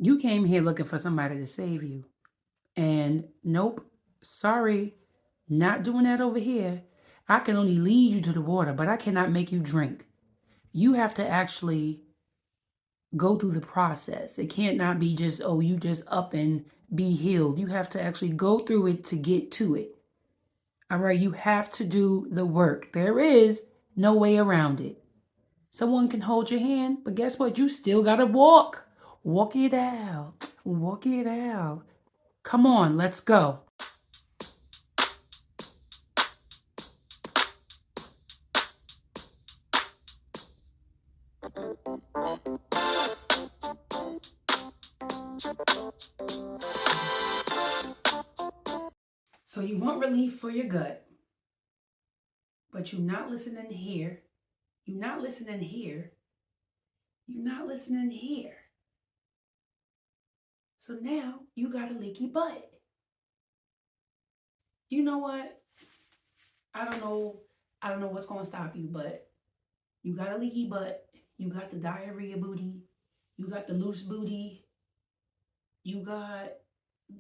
You came here looking for somebody to save you. And nope, sorry, not doing that over here. I can only lead you to the water, but I cannot make you drink. You have to actually go through the process. It can't not be just, oh, you just up and be healed. You have to actually go through it to get to it. All right, you have to do the work. There is no way around it. Someone can hold your hand, but guess what? You still got to walk. Walk it out. Walk it out. Come on, let's go. So you want relief for your gut, but you're not listening here. You're not listening here. You're not listening here. So now you got a leaky butt. You know what? I don't know. I don't know what's going to stop you, but you got a leaky butt. You got the diarrhea booty. You got the loose booty. You got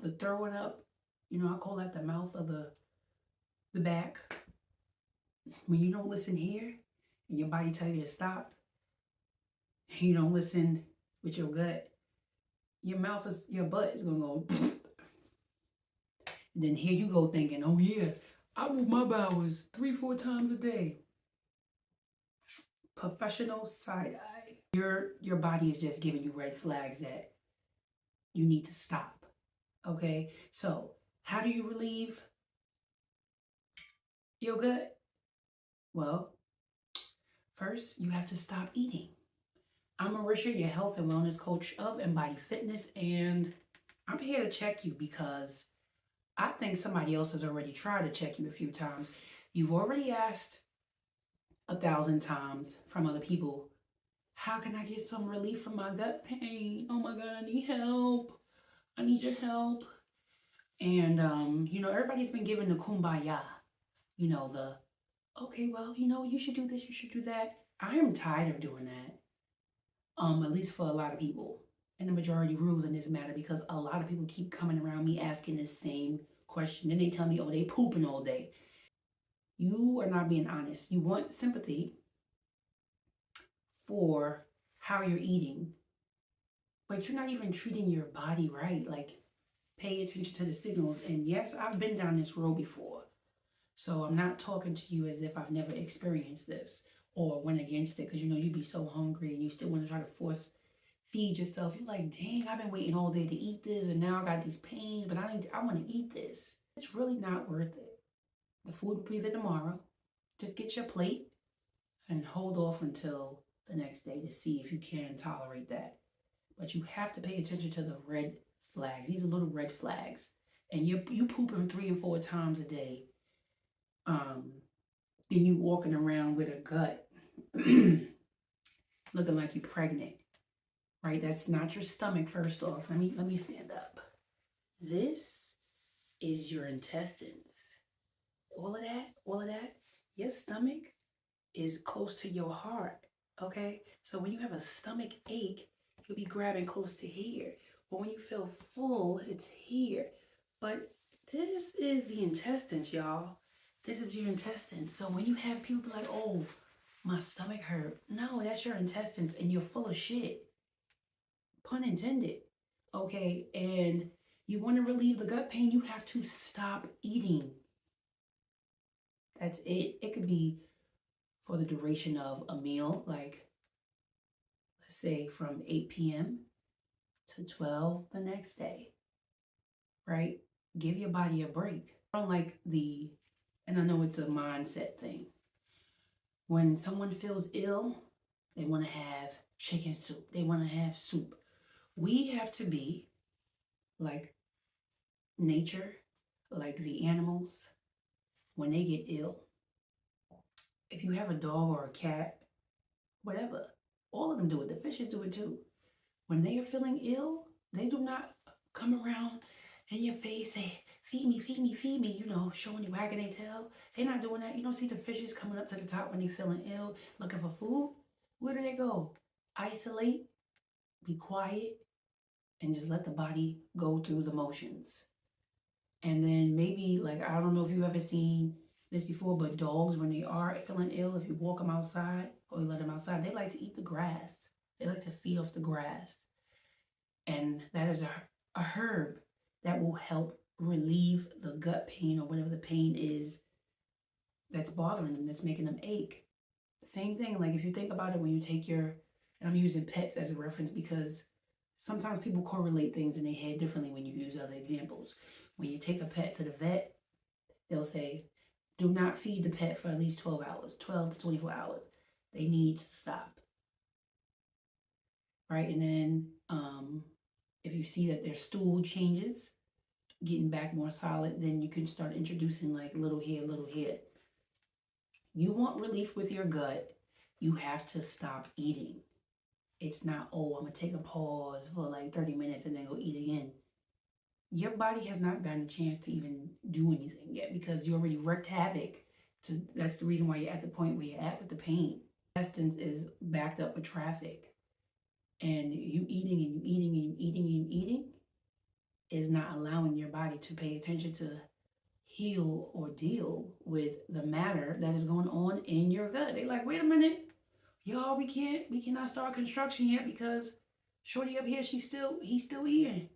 the throwing up. You know, I call that the mouth of the back. When you don't listen here and your body tell you to stop, you don't listen with your gut, your butt is gonna go. And then here you go thinking, oh yeah, I move my bowels 3-4 times a day. Professional side eye. Your body is just giving you red flags that you need to stop. Okay, so how do you relieve your gut? Well, first you have to stop eating. I'm Marisha, your health and wellness coach of Embody Fitness, and I'm here to check you because I think somebody else has already tried to check you a few times. You've already asked 1,000 times from other people, how can I get some relief from my gut pain? Oh my God, I need help. I need your help. And, everybody's been given the kumbaya, the, okay, well, you should do this, you should do that. I am tired of doing that. At least for a lot of people. And the majority rules in this matter because a lot of people keep coming around me asking the same question. Then they tell me, oh, they pooping all day. You are not being honest. You want sympathy for how you're eating, but you're not even treating your body right. Like, pay attention to the signals. And yes, I've been down this road before. So I'm not talking to you as if I've never experienced this or went against it because you'd be so hungry and you still want to try to force feed yourself. You're like, dang, I've been waiting all day to eat this and now I got these pains, but I want to eat this. It's really not worth it. The food will be there tomorrow. Just get your plate and hold off until the next day to see if you can tolerate that. But you have to pay attention to the red flags. These are little red flags. And you pooping 3 and 4 times a day. Then you walking around with a gut looking like you're pregnant. Right? That's not your stomach, first off. Let me stand up. This is your intestines. All of that, your stomach is close to your heart. Okay? So when you have a stomach ache, you'll be grabbing close to here. Or when you feel full, it's here. But this is the intestines, y'all. This is your intestines. So when you have people be like, oh, my stomach hurt. No, that's your intestines and you're full of shit. Pun intended. Okay, and you want to relieve the gut pain, you have to stop eating. That's it. It could be for the duration of a meal, like let's say from 8 p.m. to 12 the next day, right? Give your body a break. I don't like and I know it's a mindset thing. When someone feels ill, they want to have chicken soup, they want to have soup. We have to be like nature, like the animals, when they get ill. If you have a dog or a cat, whatever, all of them do it. The fishes do it too. When they are feeling ill, they do not come around in your face, say, feed me, feed me, feed me, showing you, wagging their tail. They're not doing that. You don't see the fishes coming up to the top when they're feeling ill, looking for food. Where do they go? Isolate, be quiet, and just let the body go through the motions. And then maybe, like, I don't know if you've ever seen this before, but dogs, when they are feeling ill, if you walk them outside or you let them outside, they like to eat the grass. They like to feed off the grass. And that is a herb that will help relieve the gut pain or whatever the pain is that's bothering them, that's making them ache. Same thing, like if you think about it when you take your, and I'm using pets as a reference because sometimes people correlate things in their head differently when you use other examples. When you take a pet to the vet, they'll say, do not feed the pet for at least 12 hours, 12 to 24 hours. They need to stop. Right? And then if you see that their stool changes, getting back more solid, then you can start introducing like little here, little here. You want relief with your gut, you have to stop eating. It's not, oh, I'm going to take a pause for like 30 minutes and then go eat again. Your body has not gotten a chance to even do anything yet because you already wreaked havoc. That's the reason why you're at the point where you're at with the pain. Intestines is backed up with traffic. And you eating and you eating and you eating and you eating is not allowing your body to pay attention to heal or deal with the matter that is going on in your gut. They like, wait a minute, y'all, we cannot start construction yet because shorty up here, he's still eating.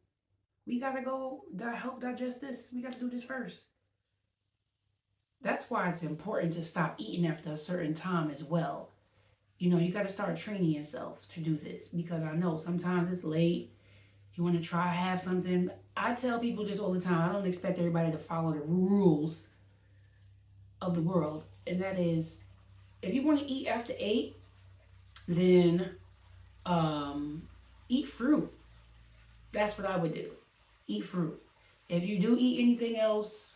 We gotta go help digest this. We gotta do this first. That's why it's important to stop eating after a certain time as well. You know, you gotta start training yourself to do this because I know sometimes it's late. You want to try have something. I tell people this all the time. I don't expect everybody to follow the rules of the world. And that is, if you want to eat after 8, then eat fruit. That's what I would do. Eat fruit. If you do eat anything else,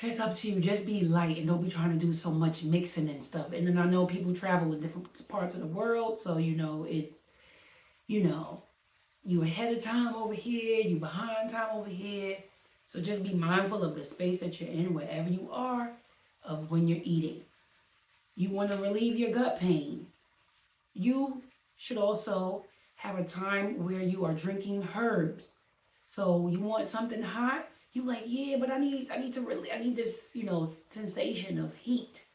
it's up to you. Just be light and don't be trying to do so much mixing and stuff. And then I know people travel in different parts of the world. So, it's, you ahead of time over here, you behind time over here. So just be mindful of the space that you're in, wherever you are, of when you're eating. You want to relieve your gut pain. You should also have a time where you are drinking herbs. So you want something hot, you like, yeah, but I need this, sensation of heat.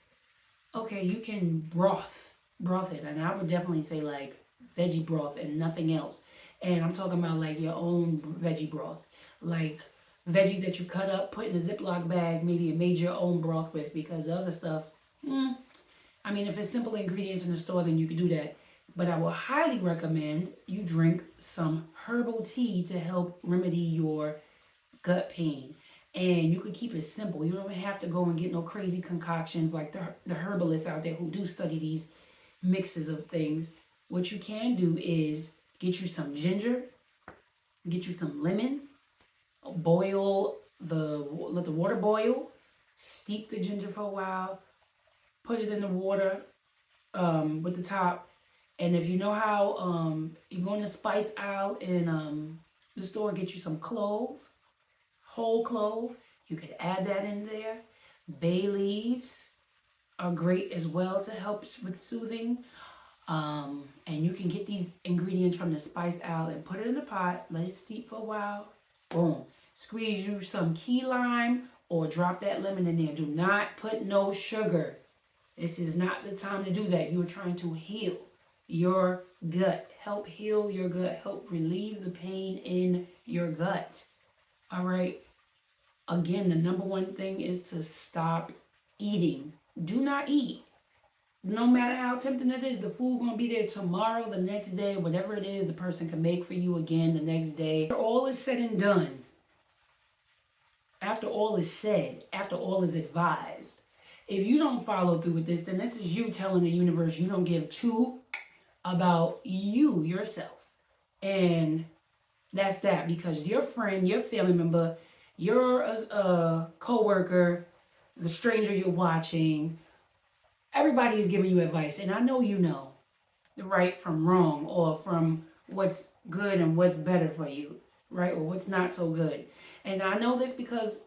Okay, you can broth it. And I would definitely say like veggie broth and nothing else. And I'm talking about like your own veggie broth. Like veggies that you cut up, put in a Ziploc bag, maybe and made your own broth with, because the other stuff, if it's simple ingredients in the store, then you can do that. But I will highly recommend you drink some herbal tea to help remedy your gut pain. And you can keep it simple. You don't have to go and get no crazy concoctions like the herbalists out there who do study these mixes of things. What you can do is get you some ginger, get you some lemon, let the water boil, steep the ginger for a while, put it in the water with the top. And if you know how you're going to spice out in the store, get you some clove, whole clove. You could add that in there. Bay leaves are great as well to help with soothing. And you can get these ingredients from the spice aisle and put it in the pot, let it steep for a while. Boom. Squeeze you some key lime or drop that lemon in there. Do not put no sugar. This is not the time to do that. You are trying to heal your gut. Help heal your gut. Help relieve the pain in your gut. All right. Again, the number one thing is to stop eating. Do not eat. No matter how tempting it is, the food going to be there tomorrow, the next day, whatever it is, the person can make for you again the next day. After all is said and done, after all is said, after all is advised, if you don't follow through with this, then this is you telling the universe you don't give two about you, yourself. And that's that, because your friend, your family member, your co-worker, the stranger you're watching, everybody is giving you advice. And I know you know the right from wrong, or from what's good and what's better for you, right? Or what's not so good. And I know this because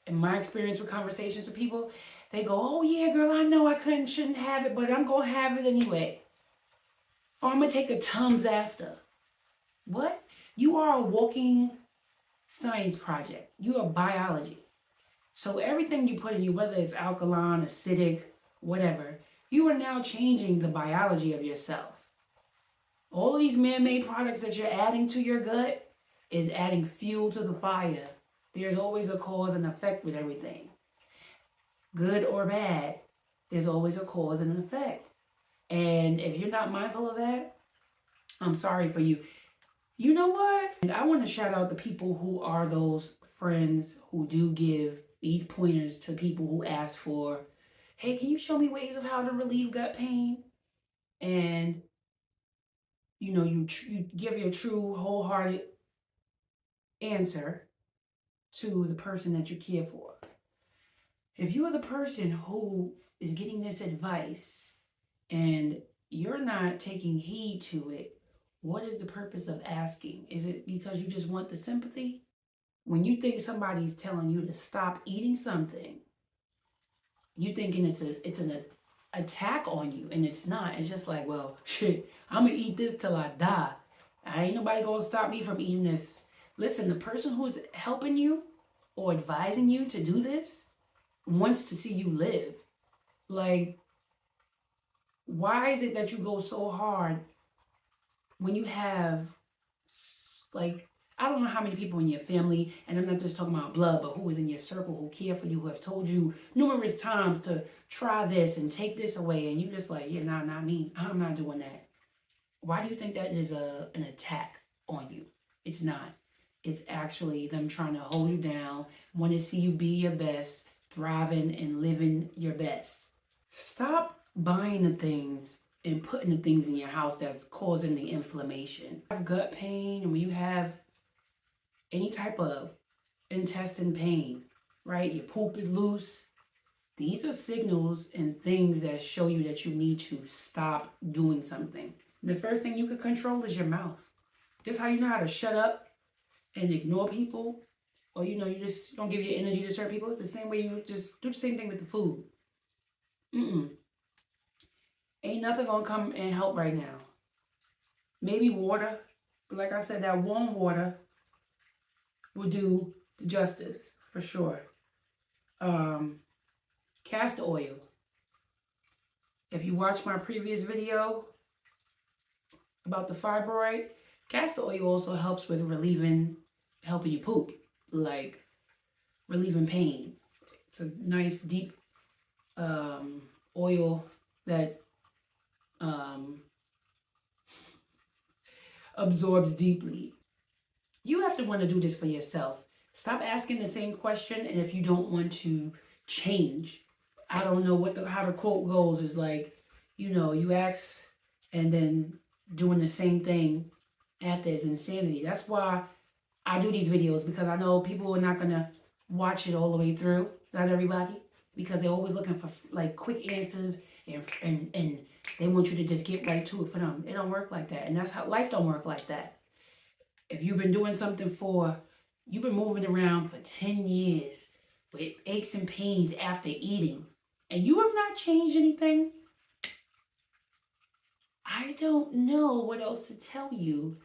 in my experience with conversations with people, they go, oh yeah, girl, I know I shouldn't have it, but I'm going to have it anyway. Or I'm going to take a Tums after. What? You are a walking science project. You are biology. So everything you put in you, whether it's alkaline, acidic, whatever, you are now changing the biology of yourself. All of these man-made products that you're adding to your gut is adding fuel to the fire. There's always a cause and effect with everything. Good or bad, there's always a cause and an effect. And if you're not mindful of that, I'm sorry for you. You know what? And I want to shout out the people who are those friends who do give these pointers to people who ask for, hey, can you show me ways of how to relieve gut pain? And, you give your true, wholehearted answer to the person that you care for. If you are the person who is getting this advice and you're not taking heed to it, what is the purpose of asking? Is it because you just want the sympathy? When you think somebody's telling you to stop eating something, you thinking it's an attack on you, and it's not. It's just like, well, shit, I'm gonna eat this till I die. Ain't nobody gonna stop me from eating this. Listen, the person who is helping you or advising you to do this wants to see you live. Like, why is it that you go so hard when you have, like, I don't know how many people in your family, and I'm not just talking about blood, but who is in your circle, who care for you, who have told you numerous times to try this and take this away, and you just like, yeah, nah, not me. I'm not doing that. Why do you think that is an attack on you? It's not. It's actually them trying to hold you down, want to see you be your best, thriving and living your best. Stop buying the things and putting the things in your house that's causing the inflammation. You have gut pain, and when you have any type of intestine pain, right? Your poop is loose. These are signals and things that show you that you need to stop doing something. The first thing you can control is your mouth. Just how you know how to shut up and ignore people, or you just don't give your energy to certain people. It's the same way you just do the same thing with the food. Ain't nothing gonna come and help right now. Maybe water, but like I said, that warm water will do the justice for sure. Castor oil. If you watched my previous video about the fibroid, castor oil also helps with helping you poop, like relieving pain. It's a nice deep oil that absorbs deeply. You have to want to do this for yourself. Stop asking the same question, and if you don't want to change, I don't know how the quote goes, is like, you ask and then doing the same thing after is insanity. That's why I do these videos, because I know people are not going to watch it all the way through. Not everybody, because they're always looking for like quick answers, and they want you to just get right to it for them. It don't work like that. And that's how life don't work like that. If you've been doing something you've been moving around for 10 years with aches and pains after eating, and you have not changed anything, I don't know what else to tell you.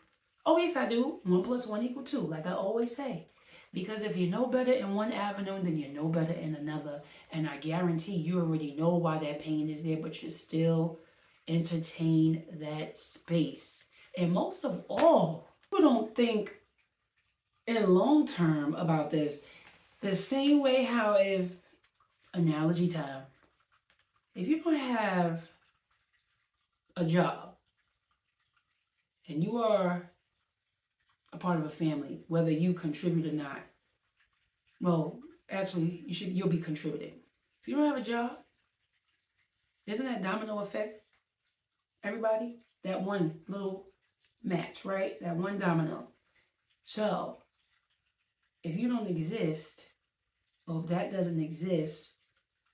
Oh, yes, I do. 1 + 1 = 2, like I always say. Because if you know better in one avenue, then you know better in another. And I guarantee you already know why that pain is there, but you still entertain that space. And most of all, people don't think in long term about this. The same way how analogy time, if you don't have a job and you are a part of a family, whether you contribute or not, well, actually, you'll be contributing. If you don't have a job, doesn't that domino affect everybody? That one little match, right? That one domino. So, if you don't exist, or if that doesn't exist,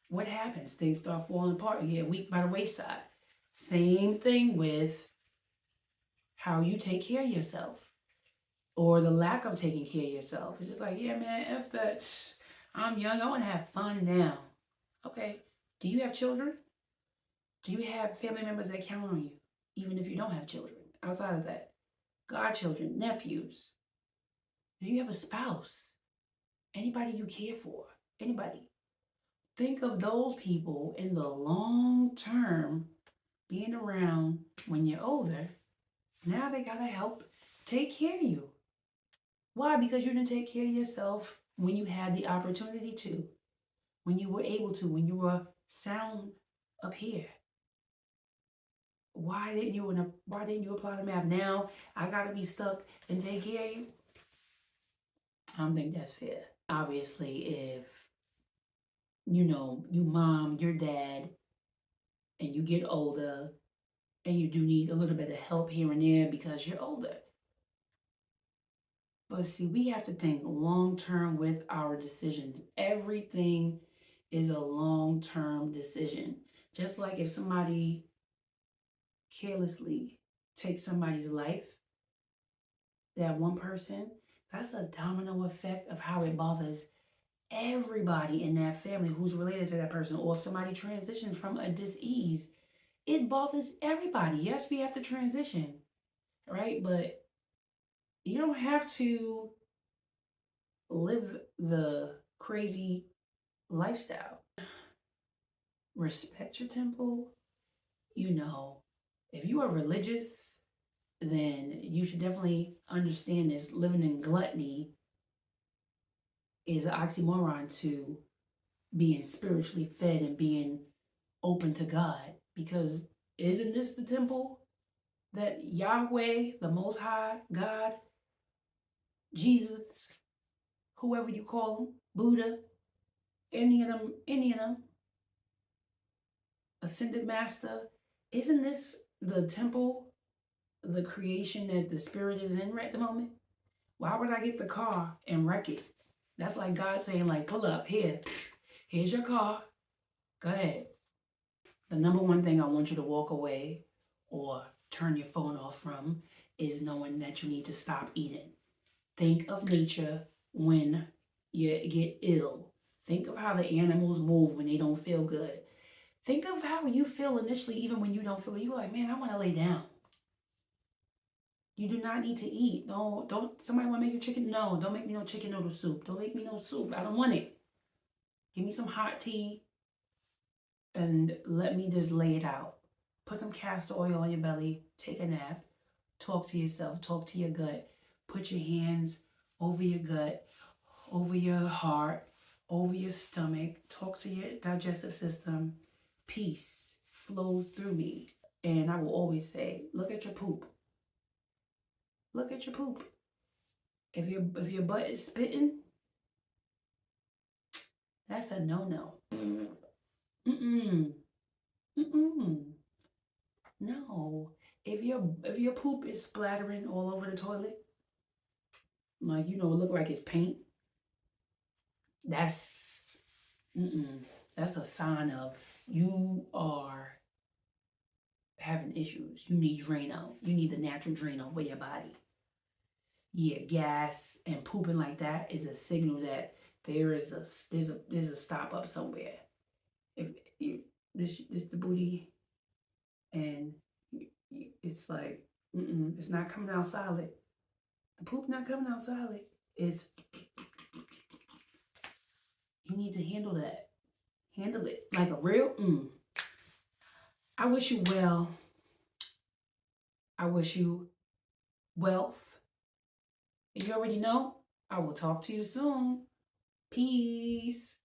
what happens? Things start falling apart. You get weak by the wayside. Same thing with how you take care of yourself, or the lack of taking care of yourself. It's just like, yeah, man, F that. I'm young. I want to have fun now. Okay. Do you have children? Do you have family members that count on you, even if you don't have children? Outside of that, godchildren, nephews? Do you have a spouse? Anybody you care for? Anybody? Think of those people in the long term being around when you're older. Now they gotta help take care of you. Why? Because you didn't take care of yourself when you had the opportunity to, when you were able to, when you were sound up here. Why didn't you apply the math? Now I gotta be stuck and take care of you. I don't think that's fair. Obviously, if you mom, your dad, and you get older and you do need a little bit of help here and there because you're older. But see, we have to think long term with our decisions. Everything is a long term decision. Just like if somebody carelessly takes somebody's life, that one person, that's a domino effect of how it bothers everybody in that family who's related to that person, or somebody transitions from a disease. It bothers everybody. Yes, we have to transition, right? But you don't have to live the crazy lifestyle. Respect your temple. If you are religious, then you should definitely understand this. Living in gluttony is an oxymoron to being spiritually fed and being open to God. Because isn't this the temple that Yahweh, the Most High, God, Jesus, whoever you call him, Buddha, any of them, ascended master, isn't this the temple, the creation that the spirit is in right at the moment? Why would I get the car and wreck it? That's like God saying, like, pull up, here's your car, go ahead. The number one thing I want you to walk away or turn your phone off from is knowing that you need to stop eating. Think of nature when you get ill. Think of how the animals move when they don't feel good. Think of how you feel initially, even when you don't feel good. You're like, man, I want to lay down. You do not need to eat. No, don't. Somebody want to make you chicken? No, don't make me no chicken noodle soup. Don't make me no soup. I don't want it. Give me some hot tea and let me just lay it out. Put some castor oil on your belly. Take a nap. Talk to yourself. Talk to your gut. Put your hands over your gut, over your heart, over your stomach. Talk to your digestive system. Peace flows through me. And I will always say, look at your poop. Look at your poop. If your butt is spitting, that's a no-no. Mm-mm. Mm-mm. No. If your poop is splattering all over the toilet, like it look like it's paint, that's that's a sign of you are having issues. You need Drano. You need the natural Drano for your body. Yeah, gas and pooping like that is a signal that there's a stop up somewhere. If you this the booty and it's like it's not coming out solid. The poop not coming out solid. It's you need to handle that. Handle it like a real. I wish you well. I wish you wealth. And you already know. I will talk to you soon. Peace.